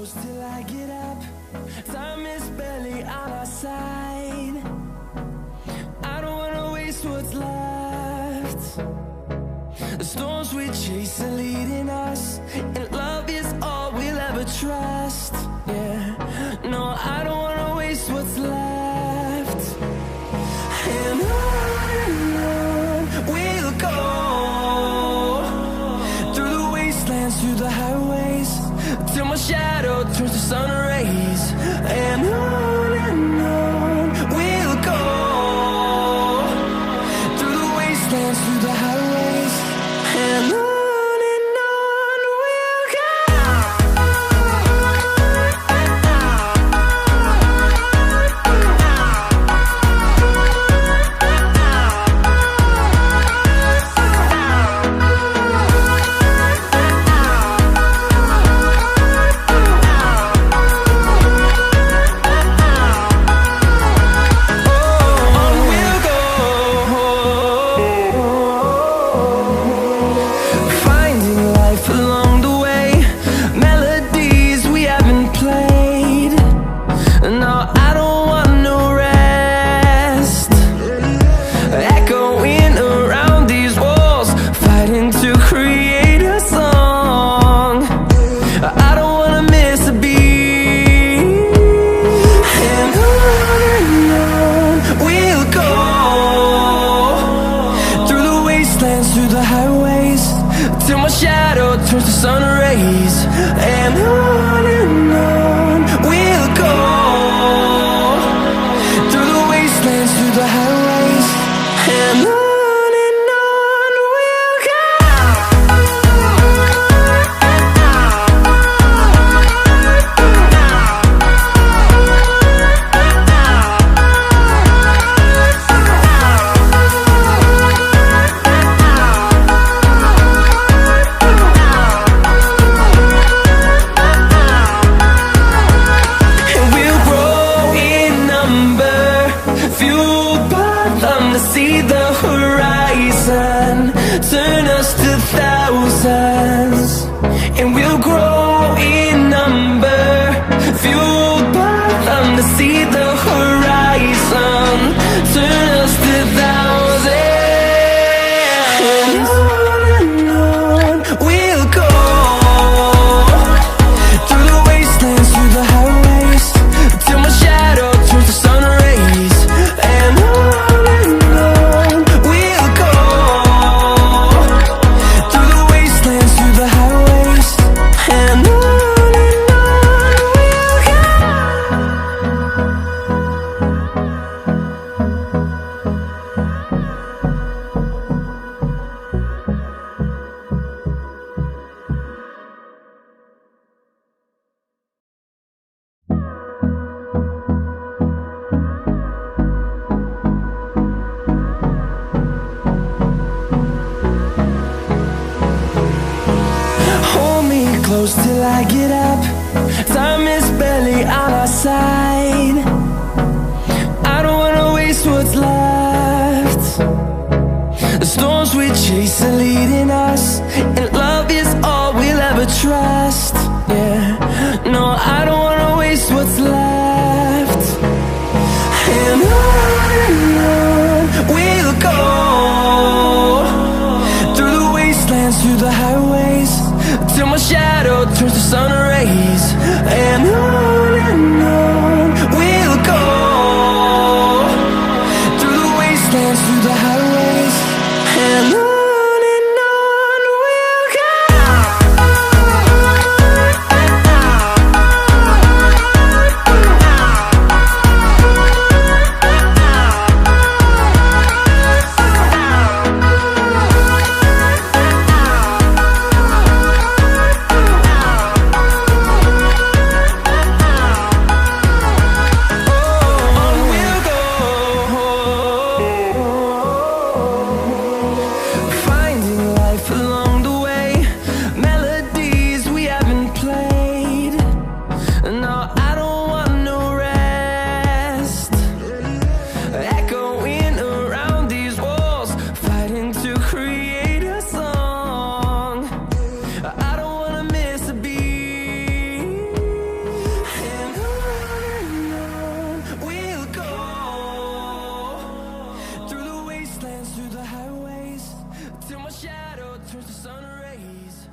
close till I get up. Time is barely on our side. I don't wanna waste what's left. The storms we chase are leading us, and love is all we'll ever trust. Yeah, no, I don't wanna waste what's left. And on we'll go, through the wastelands, through the highways, till my shadow turns to sun rays. And on we'll go, through the wastelands, through the highways, and on we'll go. Through the highways, till my shadow turns to sun rays. And on we'll go, through the wastelands, through the highways, and on we'll go. See the horizon, turn us to thousands, and we'll grow in number, fueled by them. To see the horizon, turn us to thousands, and on we'll go, through the wastelands, through the highways, till my shadow turns to sun rays. And close till I get up. Time is barely on our side. I don't wanna waste what's left. The storms we chase are leading us, and love is all we'll ever trust. Yeah, no, I don't wanna waste what's left. And on we'll go, through the wastelands, through the highways, till my shadow turns to sun rays. And on we'll go, through the wastelands, through the highways, and on we'll go. shadow turns to sun rays.